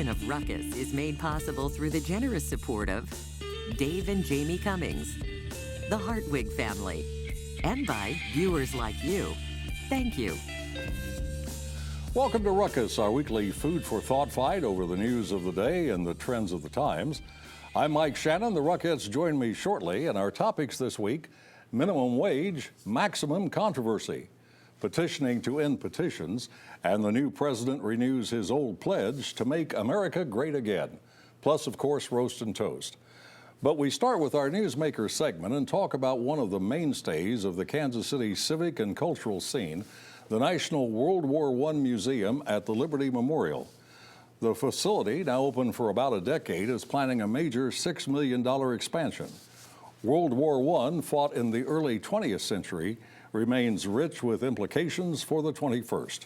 edition of Ruckus is made possible through the generous support of Dave and Jamie Cummings, the Hartwig family, and by viewers like you. Thank you. Welcome to Ruckus, our weekly food for thought fight over the news of the day and the trends of the times. I'm Mike Shannon. The Ruckettes join me shortly, and our topics this week: minimum wage, maximum controversy, petitioning to end petitions, and the new president renews his old pledge to make America great again. Plus, of course, roast and toast. But we start with our Newsmaker segment and talk about one of the mainstays of the Kansas City civic and cultural scene, the National World War I Museum at the Liberty Memorial. The facility, now open for about a decade, is planning a major $6 million expansion. World War I, fought in the early 20th century, remains rich with implications for the 21st.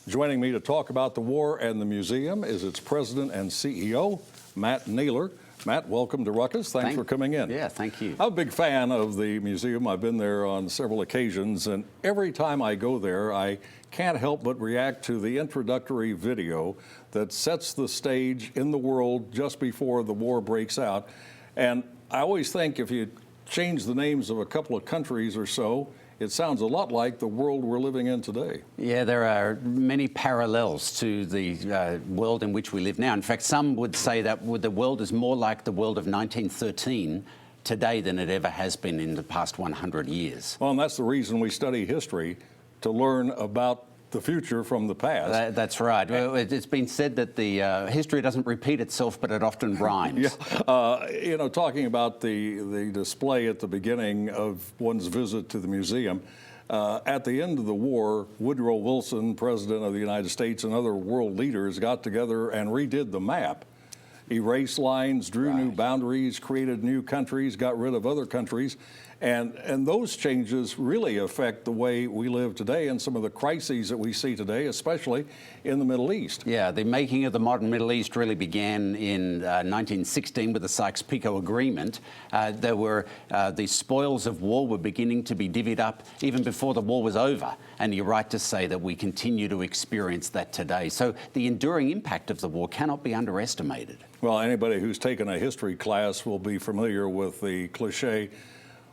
Joining me to talk about the war and the museum is its president and CEO, Matt Naylor. Matt, welcome to Ruckus. Thanks for coming in. Yeah, thank you. I'm a big fan of the museum. I've been there on several occasions, and every time I go there, I can't help but react to the introductory video that sets the stage in the world just before the war breaks out. And I always think if you change the names of a couple of countries or so, it sounds a lot like the world we're living in today. Yeah, there are many parallels to the world in which we live now. In fact, some would say that the world is more like the world of 1913 today than it ever has been in the past 100 years. Well, and that's the reason we study history, to learn about the future from the past. That's right. Well, it's been said that the history doesn't repeat itself, but it often rhymes. Yeah. Talking about the display at the beginning of one's visit to the museum, at the end of the war, Woodrow Wilson, President of the United States, and other world leaders got together and redid the map. Erased lines, drew new boundaries, created new countries, got rid of other countries. And those changes really affect the way we live today and some of the crises that we see today, especially in the Middle East. Yeah, the making of the modern Middle East really began in 1916 with the Sykes-Picot Agreement. There were the spoils of war were beginning to be divvied up even before the war was over. And you're right to say that we continue to experience that today. So the enduring impact of the war cannot be underestimated. Well, anybody who's taken a history class will be familiar with the cliche,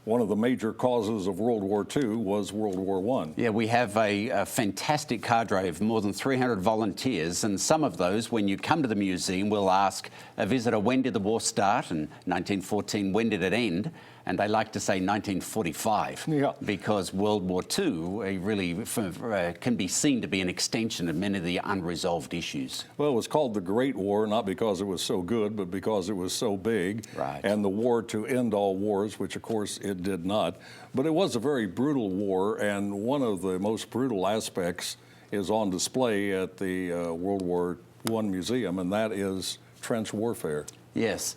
one of the major causes of World War II was World War I. Yeah, we have a fantastic cadre of more than 300 volunteers, and some of those, when you come to the museum, will ask a visitor, when did the war start? And 1914, when did it end? And they like to say 1945, because World War II really can be seen to be an extension of many of the unresolved issues. Well, it was called the Great War, not because it was so good, but because it was so big. Right. And the war to end all wars, which of course it did not. But it was a very brutal war, and one of the most brutal aspects is on display at the World War I Museum, and that is trench warfare. Yes,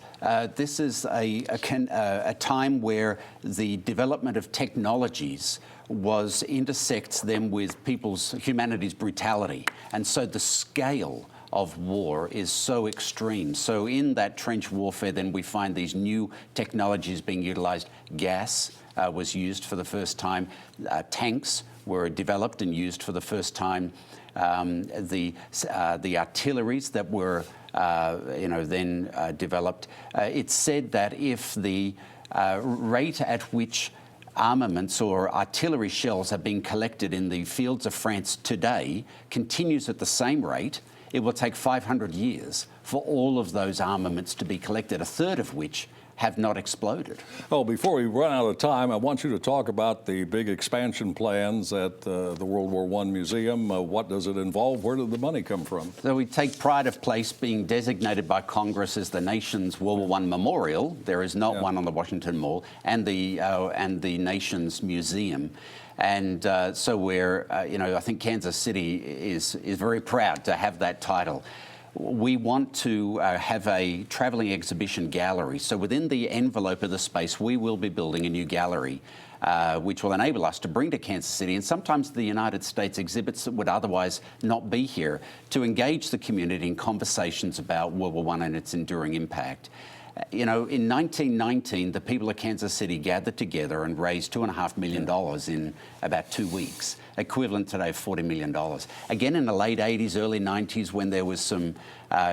this is a time where the development of technologies intersects them with humanity's brutality, and so the scale of war is so extreme. So in that trench warfare, then we find these new technologies being utilised. Gas was used for the first time. Tanks were developed and used for the first time. The artilleries that were then developed. It's said that if the rate at which armaments or artillery shells are being collected in the fields of France today continues at the same rate, it will take 500 years for all of those armaments to be collected, a third of which have not exploded. Oh, before we run out of time, I want you to talk about the big expansion plans at the World War I Museum. What does it involve? Where did the money come from? So we take pride of place being designated by Congress as the nation's World War I Memorial. There is not one on the Washington Mall, and the nation's museum. And so we're, I think Kansas City is very proud to have that title. We want to have a travelling exhibition gallery. So within the envelope of the space, we will be building a new gallery, which will enable us to bring to Kansas City, and sometimes the United States, exhibits that would otherwise not be here, to engage the community in conversations about World War I and its enduring impact. You know, in 1919, the people of Kansas City gathered together and raised $2.5 million in about 2 weeks, equivalent today of $40 million. Again, in the late 80s, early 90s, when there was some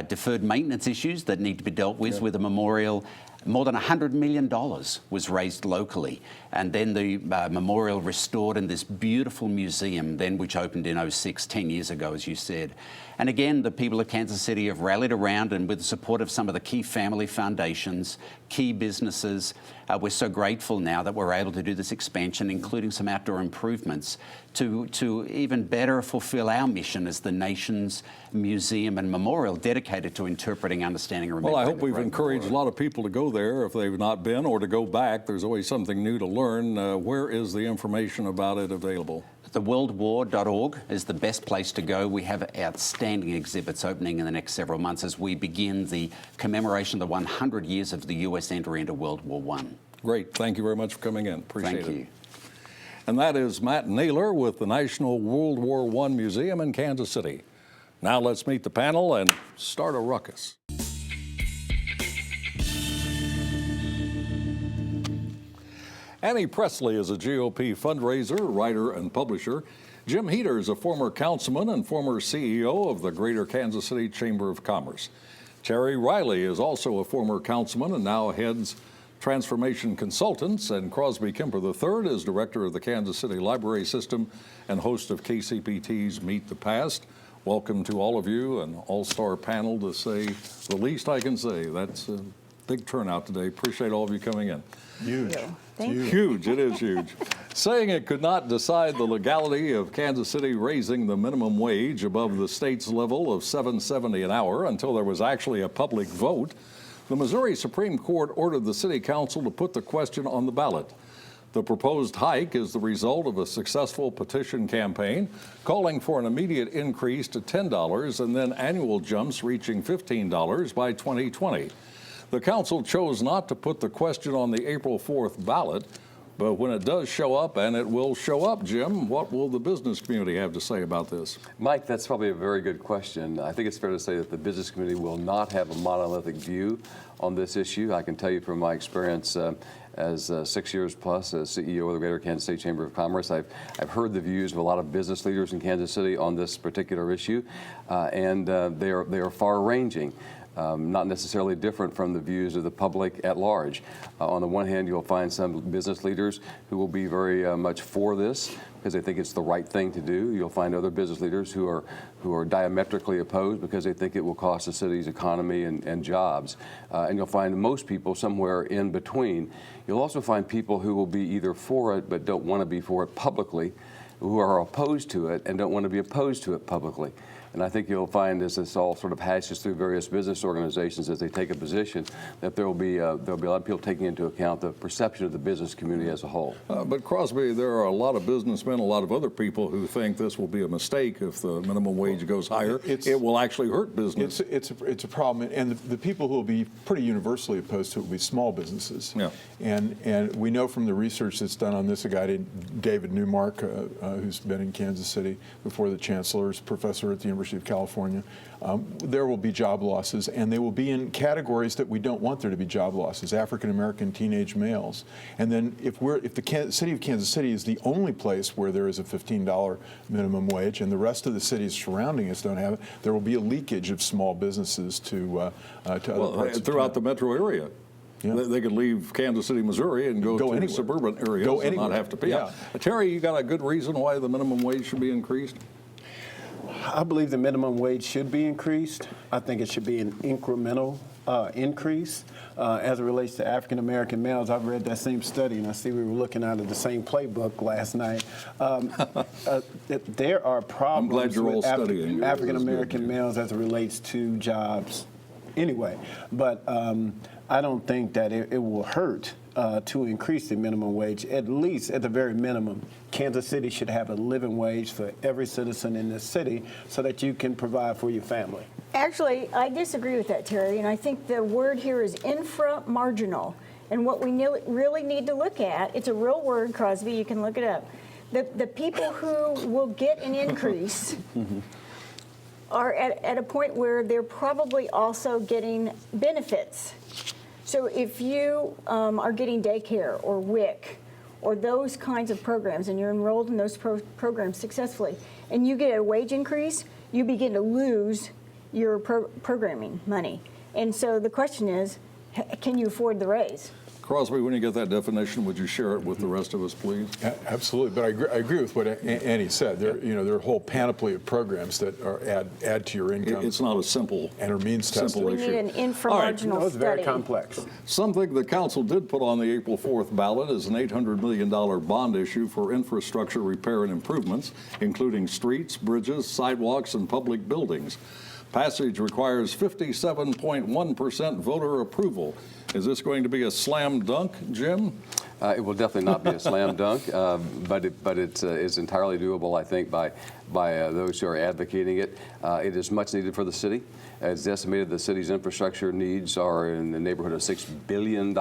deferred maintenance issues that need to be dealt with a memorial, more than $100 million was raised locally. And then the memorial restored in this beautiful museum, then which opened in 06, 10 years ago, as you said. And again, the people of Kansas City have rallied around, and with the support of some of the key family foundations, key businesses, we're so grateful now that we're able to do this expansion, including some outdoor improvements, to even better fulfill our mission as the nation's museum and memorial dedicated to interpreting, understanding, and remembering. Well, I hope we've encouraged a lot of people to go there if they've not been, or to go back. There's always something new to learn. Where is the information about it available? TheWorldWar.org is the best place to go. We have outstanding exhibits opening in the next several months as we begin the commemoration of the 100 years of the U.S. entry into World War I. Great. Thank you very much for coming in. Appreciate it. Thank you. And that is Matt Naylor with the National World War I Museum in Kansas City. Now let's meet the panel and start a ruckus. Annie Presley is a GOP fundraiser, writer, and publisher. Jim Heater is a former councilman and former CEO of the Greater Kansas City Chamber of Commerce. Terry Riley is also a former councilman and now heads Transformation Consultants, and Crosby Kemper III is director of the Kansas City Library System and host of KCPT's Meet the Past. Welcome to all of you, an all-star panel to say the least I can say. That's a big turnout today. Appreciate all of you coming in. Huge. Thank you. Huge, it is huge. Saying it could not decide the legality of Kansas City raising the minimum wage above the state's level of $7.70 an hour until there was actually a public vote, the Missouri Supreme Court ordered the City Council to put the question on the ballot. The proposed hike is the result of a successful petition campaign calling for an immediate increase to $10 and then annual jumps reaching $15 by 2020. The council chose not to put the question on the April 4th ballot, but when it does show up, and it will show up, Jim, what will the business community have to say about this? Mike, that's probably a very good question. I think it's fair to say that the business community will not have a monolithic view on this issue. I can tell you from my experience as 6 years plus as CEO of the Greater Kansas City Chamber of Commerce, I've heard the views of a lot of business leaders in Kansas City on this particular issue, and they are far-ranging. Not necessarily different from the views of the public at large. On the one hand, you'll find some business leaders who will be very much for this because they think it's the right thing to do. You'll find other business leaders who are diametrically opposed because they think it will cost the city's economy and jobs. And you'll find most people somewhere in between. You'll also find people who will be either for it but don't want to be for it publicly, who are opposed to it and don't want to be opposed to it publicly. And I think you'll find as this all sort of hashes through various business organizations as they take a position that there'll be a lot of people taking into account the perception of the business community as a whole. But Crosby, there are a lot of businessmen, a lot of other people who think this will be a mistake if the minimum wage goes higher. It will actually hurt business. It's a problem, and the people who will be pretty universally opposed to it will be small businesses. Yeah. And we know from the research that's done on this, a guy named David Newmark, who's been in Kansas City before the chancellor, is professor at the University of California. There will be job losses, and they will be in categories that we don't want there to be job losses: African American teenage males. And then if the city of Kansas City is the only place where there is a $15 minimum wage, and the rest of the cities surrounding us don't have it, there will be a leakage of small businesses to other parts throughout the metro area. Yeah. They could leave Kansas City, Missouri, and go to anywhere. Suburban areas and not have to pay. Yeah. Terry, you got a good reason why the minimum wage should be increased? I believe the minimum wage should be increased. I think it should be an incremental increase. As it relates to African American males, I've read that same study, and I see we were looking out of the same playbook last night. There are problems I'm glad you're all with studying. African American males as it relates to jobs anyway. But I don't think that it will hurt to increase the minimum wage. At least, at the very minimum, Kansas City should have a living wage for every citizen in the city so that you can provide for your family. Actually, I disagree with that, Terry, and I think the word here is infra-marginal. And what we really need to look at, it's a real word, Crosby, you can look it up. The people who will get an increase are at a point where they're probably also getting benefits. So if you are getting daycare or WIC or those kinds of programs, and you're enrolled in those programs successfully, and you get a wage increase, you begin to lose your programming money. And so the question is, can you afford the raise? Crosby, when you get that definition, would you share it with the rest of us, please? Absolutely, but I agree with what Annie said. There are a whole panoply of programs that are add to your income. It's not a simple and are means tested. We need an inframarginal No, it's very study. complex. Something the council did put on the April 4th ballot is an $800 million bond issue for infrastructure repair and improvements, including streets, bridges, sidewalks, and public buildings. Passage requires 57.1% voter approval. Is this going to be a slam dunk, Jim? It will definitely not be a slam dunk, but it's entirely doable, I think, by those who are advocating it. It is much needed for the city. It's estimated the city's infrastructure needs are in the neighborhood of $6 billion.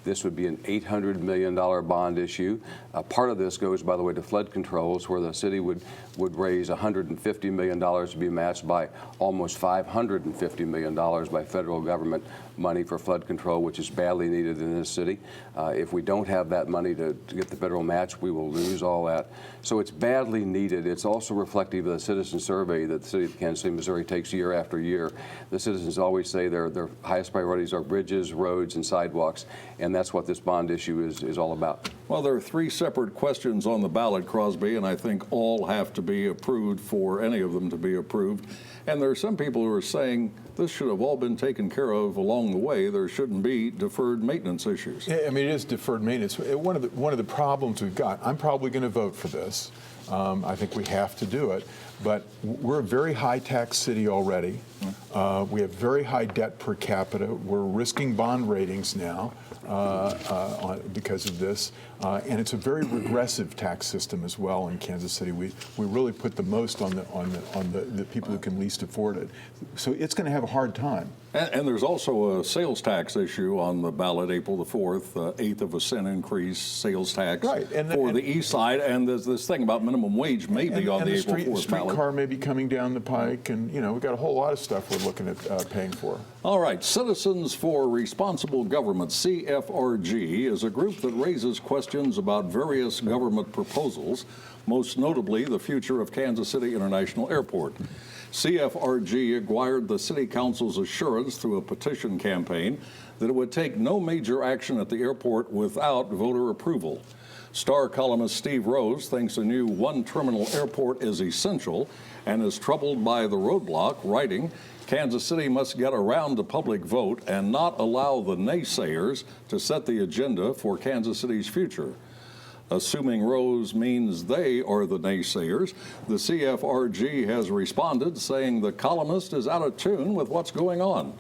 This would be an $800 million bond issue. Part of this goes, by the way, to flood controls, where the city would raise $150 million to be matched by almost $550 million by federal government money for flood control, which is badly needed in this city. If we don't have that money to get the federal match, we will lose all that. So it's badly needed. It's also reflective of the citizen survey that the city of Kansas City, Missouri takes year after year. The citizens always say their highest priorities are bridges, roads, and sidewalks, and that's what this bond issue is all about. Well, there are three separate questions on the ballot, Crosby, and I think all have to be approved for any of them to be approved. And there are some people who are saying this should have all been taken care of along the way. There shouldn't be deferred maintenance issues. Yeah, I mean, it is deferred maintenance. One of the problems we've got, I'm probably going to vote for this. I think we have to do it. But we're a very high-tax city already. We have very high debt per capita. We're risking bond ratings now because of this. And it's a very regressive tax system as well in Kansas City. We really put the most on the people who can least afford it. So it's going to have a hard time. And there's also a sales tax issue on the ballot April the 4th, 1/8 of a cent increase sales tax for the east side. And there's this thing about minimum wage maybe on the April 4th ballot. Streetcar may be coming down the pike, and we've got a whole lot of stuff we're looking at paying for. All right, Citizens for Responsible Government, CFRG, is a group that raises questions about various government proposals, most notably the future of Kansas City International Airport. CFRG acquired the City Council's assurance through a petition campaign that it would take no major action at the airport without voter approval. Star columnist Steve Rose thinks a new one-terminal airport is essential and is troubled by the roadblock, writing, Kansas City must get around the public vote and not allow the naysayers to set the agenda for Kansas City's future. Assuming Rose means they are the naysayers, the CFRG has responded saying the columnist is out of tune with what's going on.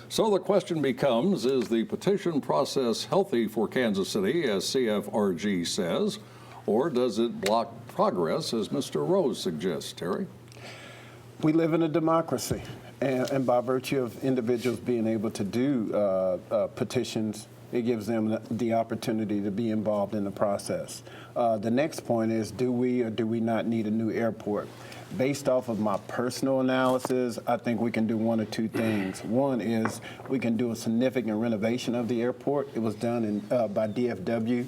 So the question becomes, is the petition process healthy for Kansas City, as CFRG says, or does it block progress, as Mr. Rose suggests? Terry? We live in a democracy, and by virtue of individuals being able to do petitions, it gives them the opportunity to be involved in the process. The next point is, do we or do we not need a new airport? Based off of my personal analysis, I think we can do one or two things. One is we can do a significant renovation of the airport. It was done by DFW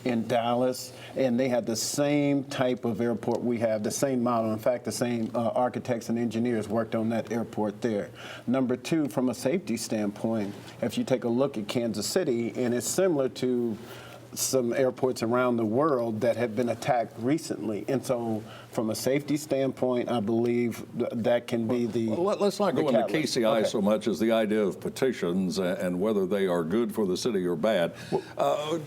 in Dallas, and they had the same type of airport we have, the same model. In fact, the same architects and engineers worked on that airport there. Number two, from a safety standpoint, if you take a look at Kansas City, and it's similar to some airports around the world that have been attacked recently. And so from a safety standpoint, I believe that can be the Well, let's not go into catalyst. KCI so much as the idea of petitions and whether they are good for the city or bad.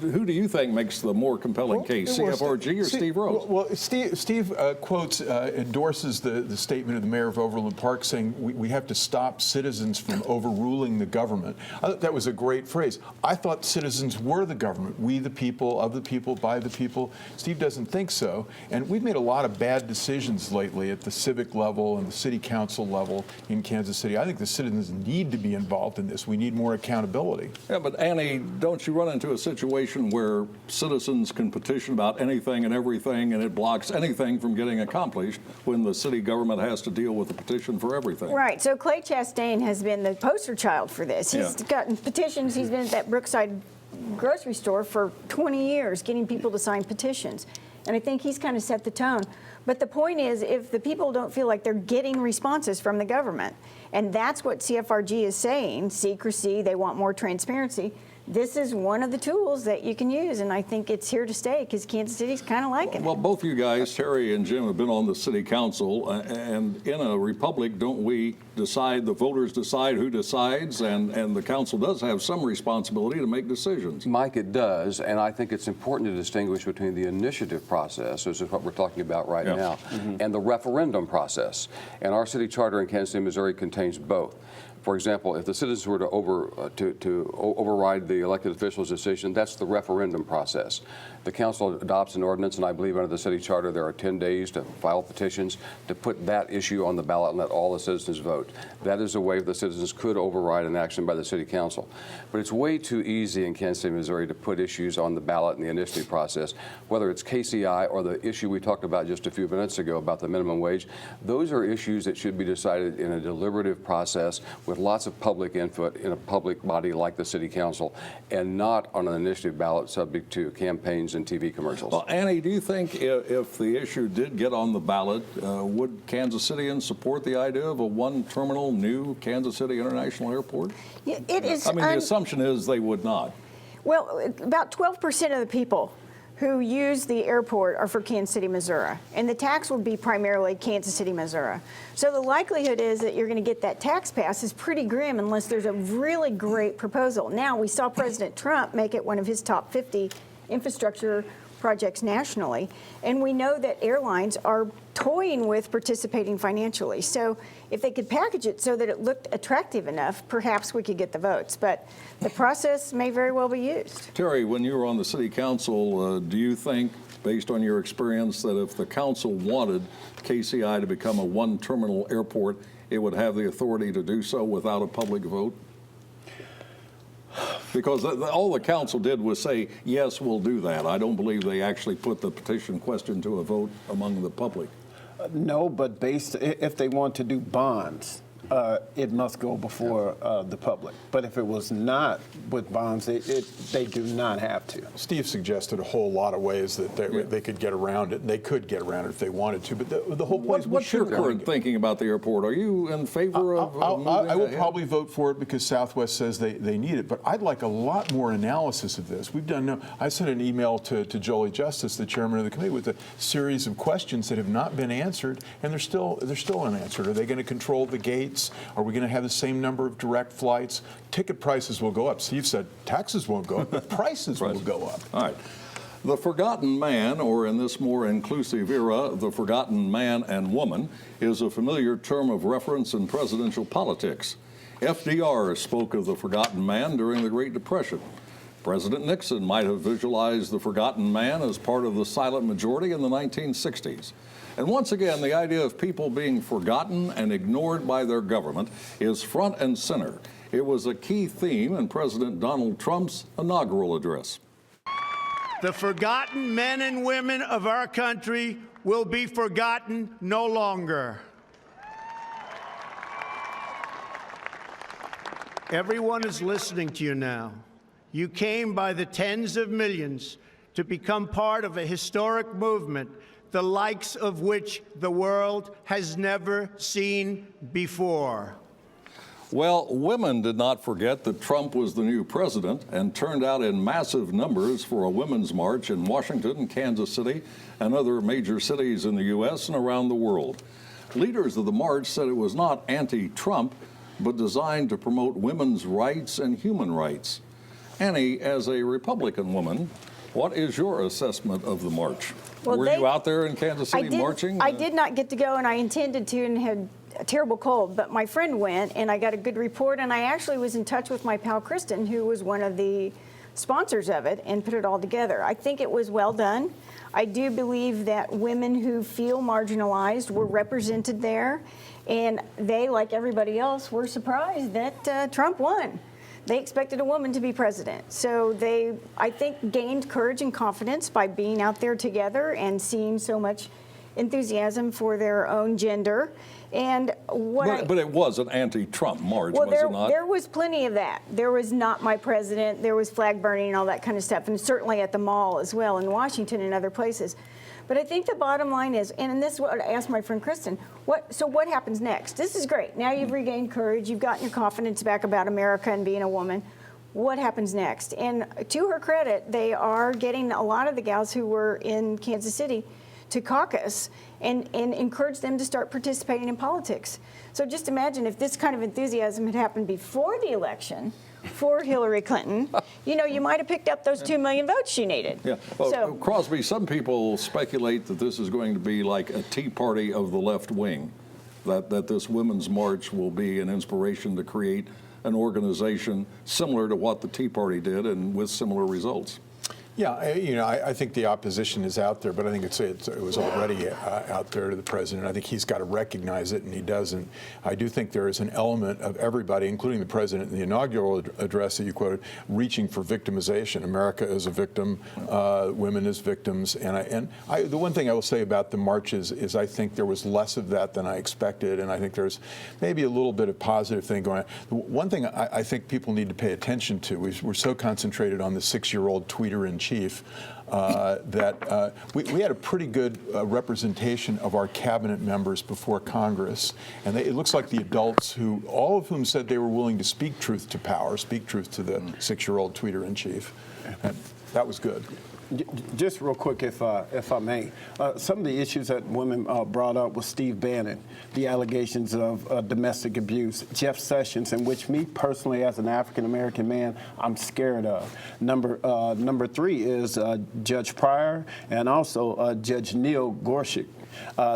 Who do you think makes the more compelling case, CFRG or Steve Rose? Well, Steve endorses the statement of the mayor of Overland Park saying we have to stop citizens from overruling the government. I thought that was a great phrase. I thought citizens were the government. We the people, of the people, by the people. Steve doesn't think so. And we've made a lot of bad bad decisions lately at the civic level and the city council level in Kansas City. I think the citizens need to be involved in this. We need more accountability. Yeah, but Annie, don't you run into a situation where citizens can petition about anything and everything, and it blocks anything from getting accomplished when the city government has to deal with a petition for everything? Right. So Clay Chastain has been the poster child for this. He's gotten petitions. He's been at that Brookside grocery store for 20 years getting people to sign petitions. And I think he's kind of set the tone. But the point is, if the people don't feel like they're getting responses from the government, and that's what CFRG is saying, secrecy, they want more transparency, this is one of the tools that you can use, and I think it's here to stay because Kansas City's kind of liking it. Well, both you guys, Terry and Jim, have been on the city council, and in a republic, don't we decide, the voters decide who decides, and the council does have some responsibility to make decisions? Mike, it does, and I think it's important to distinguish between the initiative process, which is what we're talking about right now, and the referendum process. And our city charter in Kansas City, Missouri contains both. For example, if the citizens were to override the elected officials' decision, that's the referendum process. The council adopts an ordinance, and I believe under the city charter there are 10 days to file petitions to put that issue on the ballot and let all the citizens vote. That is a way the citizens could override an action by the city council. But it's way too easy in Kansas City, Missouri to put issues on the ballot in the initiative process, whether it's KCI or the issue we talked about just a few minutes ago about the minimum wage. Those are issues that should be decided in a deliberative process with lots of public input in a public body like the city council, and not on an initiative ballot subject to campaigns and TV commercials. Well, Annie, do you think if the issue did get on the ballot, would Kansas Cityans support the idea of a one-terminal new Kansas City International Airport? Yeah, it is. I mean, the assumption is they would not. Well, about 12% of the people who use the airport are for Kansas City, Missouri, and the tax would be primarily Kansas City, Missouri. So the likelihood is that you're going to get that tax pass is pretty grim unless there's a really great proposal. Now, we saw President Trump make it one of his top 50 infrastructure projects nationally, and we know that airlines are toying with participating financially. So if they could package it so that it looked attractive enough, perhaps we could get the votes. But the process may very well be used. Terry, when you were on the city council, do you think, based on your experience, that if the council wanted KCI to become a one-terminal airport, it would have the authority to do so without a public vote? Because all the council did was say, yes, we'll do that. I don't believe they actually put the petition question to a vote among the public. No, but if they want to do bonds, it must go before the public. But if it was not with bonds, they do not have to. Steve suggested a whole lot of ways that they could get around it, and they could get around it if they wanted to. But the whole point is, what's your current thinking about the airport? Are you in favor of I will ahead? probably vote for it because Southwest says they need it. But I'd like a lot more analysis of this. I sent an email to Jolie Justice, the chairman of the committee, with a series of questions that have not been answered, and they're still unanswered. Are they going to control the gates? Are we going to have the same number of direct flights? Ticket prices will go up. Steve said taxes won't go up, but prices will go up. All right. The forgotten man, or in this more inclusive era, the forgotten man and woman, is a familiar term of reference in presidential politics. FDR spoke of the forgotten man during the Great Depression. President Nixon might have visualized the forgotten man as part of the silent majority in the 1960s. And once again, the idea of people being forgotten and ignored by their government is front and center. It was a key theme in President Donald Trump's inaugural address. The forgotten men and women of our country will be forgotten no longer. Everyone is listening to you now. You came by the tens of millions to become part of a historic movement, the likes of which the world has never seen before. Well, women did not forget that Trump was the new president and turned out in massive numbers for a women's march in Washington, Kansas City, and other major cities in the U.S. and around the world. Leaders of the march said it was not anti-Trump, but designed to promote women's rights and human rights. Annie, as a Republican woman, what is your assessment of the march? Well, Were you out there in Kansas City marching? I did not get to go, and I intended to, and had a terrible cold, but my friend went, and I got a good report, and I actually was in touch with my pal Kristen, who was one of the sponsors of it and put it all together. I think it was well done. I do believe that women who feel marginalized were represented there, and they, like everybody else, were surprised that Trump won. They expected a woman to be president. So they, I think, gained courage and confidence by being out there together and seeing so much enthusiasm for their own gender. And but it was an anti-Trump march, well, was it not? There was plenty of that. There was "Not My President," there was flag burning and all that kind of stuff, and certainly at the mall as well in Washington and other places. But I think the bottom line is, and this is what I asked my friend Kristen, so what happens next? This is great. Now you've regained courage, you've gotten your confidence back about America and being a woman. What happens next? And to her credit, they are getting a lot of the gals who were in Kansas City to caucus and encourage them to start participating in politics. So just imagine if this kind of enthusiasm had happened before the election for Hillary Clinton, you might have picked up those 2 million votes she needed. Yeah. Well, Crosby, some people speculate that this is going to be like a Tea Party of the left wing, that this women's march will be an inspiration to create an organization similar to what the Tea Party did and with similar results. Yeah, I think the opposition is out there, but I think it was already out there to the president. I think he's got to recognize it, and he doesn't. I do think there is an element of everybody, including the president in the inaugural address that you quoted, reaching for victimization. America is a victim, women as victims, and the one thing I will say about the marches is I think there was less of that than I expected, and I think there's maybe a little bit of positive thing going on. One thing I think people need to pay attention to, we're so concentrated on the 6-year-old tweeter in chief, that we had a pretty good representation of our cabinet members before Congress, and it looks like the adults all of whom said they were willing to speak truth to power, speak truth to the 6-year-old tweeter in chief. And that was good. Just real quick, if I may, some of the issues that women brought up was Steve Bannon, the allegations of domestic abuse, Jeff Sessions, in which me personally, as an African-American man, I'm scared of. Number 3 is Judge Pryor and also Judge Neil Gorsuch.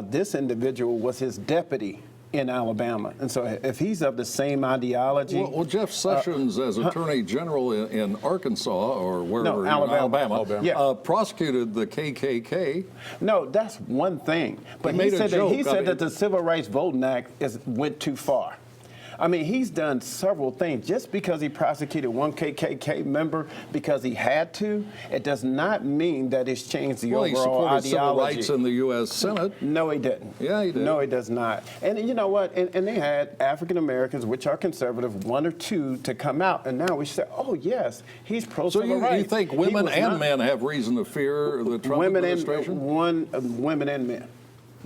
This individual was his deputy in Alabama. And so if he's of the same ideology... Well, Jeff Sessions, as Attorney General in Arkansas, or wherever, no, Alabama. Yeah. Prosecuted the KKK. No, that's one thing. But he said that the Civil Rights Voting Act went too far. I mean, he's done several things. Just because he prosecuted one KKK member because he had to, it does not mean that it's changed the overall ideology. He supported civil rights in the U.S. Senate. No, he didn't. Yeah, he did. No, he does not. And you know what? And they had African Americans, which are conservative, 1 or 2 to come out. And now we say, oh, yes, he's pro-civil rights. So you think women and men have reason to fear the Trump administration? Women and men.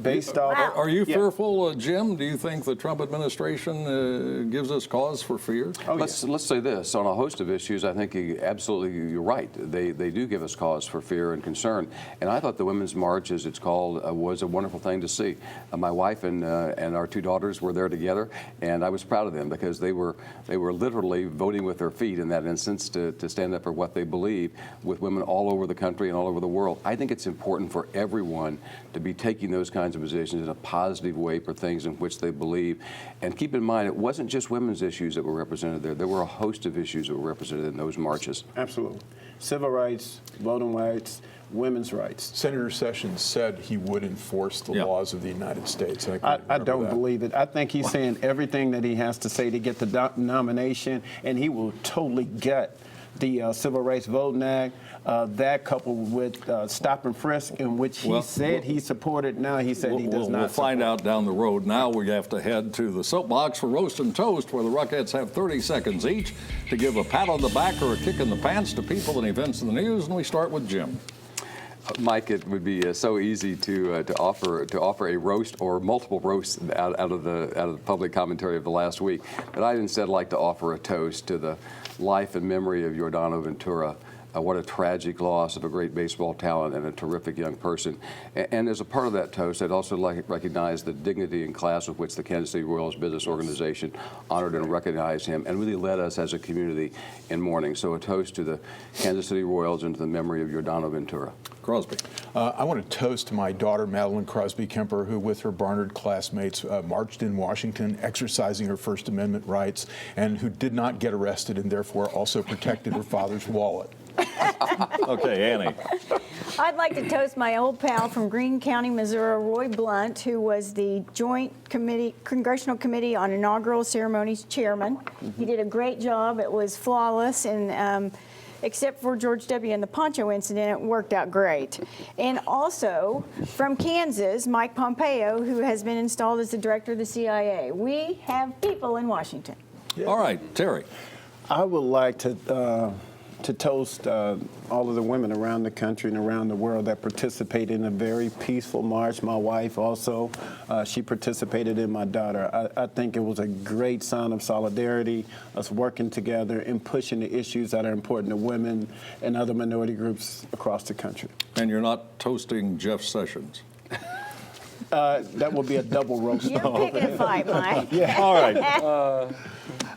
Based off. Are you fearful, Jim? Do you think the Trump administration gives us cause for fear? Oh, let's say this. On a host of issues, I think you're right. They do give us cause for fear and concern. And I thought the Women's March, as it's called, was a wonderful thing to see. My wife and our 2 daughters were there together, and I was proud of them because they were literally voting with their feet in that instance to stand up for what they believe with women all over the country and all over the world. I think it's important for everyone to be taking those kinds of positions in a positive way for things in which they believe. And keep in mind, it wasn't just women's issues that were represented there. There were a host of issues that were represented in those marches. Absolutely. Civil rights, voting rights, women's rights. Senator Sessions said he would enforce the laws of the United States. I don't believe it. I think he's saying everything that he has to say to get the nomination, and he will totally gut the Civil Rights Voting Act, that coupled with stop and frisk, in which he said he supported. Now he said he does not. We'll find out down the road. Now we have to head to the soapbox for Roast and Toast, where the Rockettes have 30 seconds each to give a pat on the back or a kick in the pants to people and events in the news, and we start with Jim. Mike, it would be so easy to offer a roast or multiple roasts out of the public commentary of the last week, but I'd instead like to offer a toast to the life and memory of Yordano Ventura. What a tragic loss of a great baseball talent and a terrific young person. And as a part of that toast, I'd also like to recognize the dignity and class with which the Kansas City Royals Business Organization honored and recognized him and really led us as a community in mourning. So a toast to the Kansas City Royals and to the memory of Yordano Ventura. Crosby. I want to toast my daughter, Madeline Crosby Kemper, who with her Barnard classmates marched in Washington, exercising her First Amendment rights, and who did not get arrested and therefore also protected her father's wallet. Okay, Annie. I'd like to toast my old pal from Greene County, Missouri, Roy Blunt, who was the Joint Congressional Committee on Inaugural Ceremonies chairman. He did a great job. It was flawless, and except for George W. and the poncho incident, it worked out great. And also from Kansas, Mike Pompeo, who has been installed as the director of the CIA. We have people in Washington. All right, Terry. I would like to toast all of the women around the country and around the world that participated in a very peaceful march. My wife also, she participated in my daughter. I think it was a great sign of solidarity, us working together and pushing the issues that are important to women and other minority groups across the country. And you're not toasting Jeff Sessions. That will be a double roast. You're picking a fight, Mike. All right.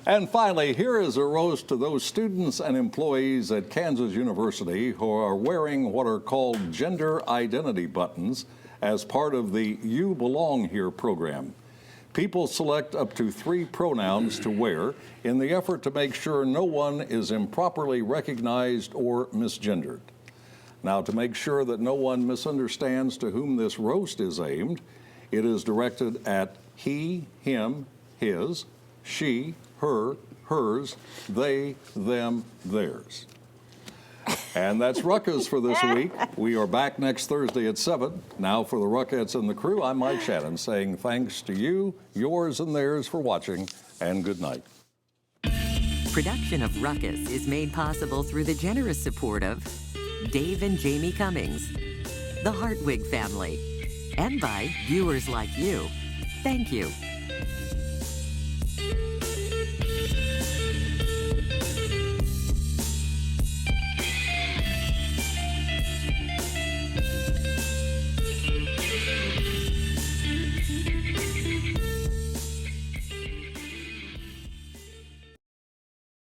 And finally, here is a roast to those students and employees at Kansas University who are wearing what are called gender identity buttons as part of the You Belong Here program. People select up to 3 pronouns to wear in the effort to make sure no one is improperly recognized or misgendered. Now, to make sure that no one misunderstands to whom this roast is aimed, it is directed at he, him, his, she, her, hers, they, them, theirs. And that's Ruckus for this week. We are back next Thursday at 7. Now for the Ruckettes and the crew, I'm Mike Shannon saying thanks to you, yours, and theirs for watching, and good night. Production of Ruckus is made possible through the generous support of Dave and Jamie Cummings, the Hartwig family, and by viewers like you. Thank you.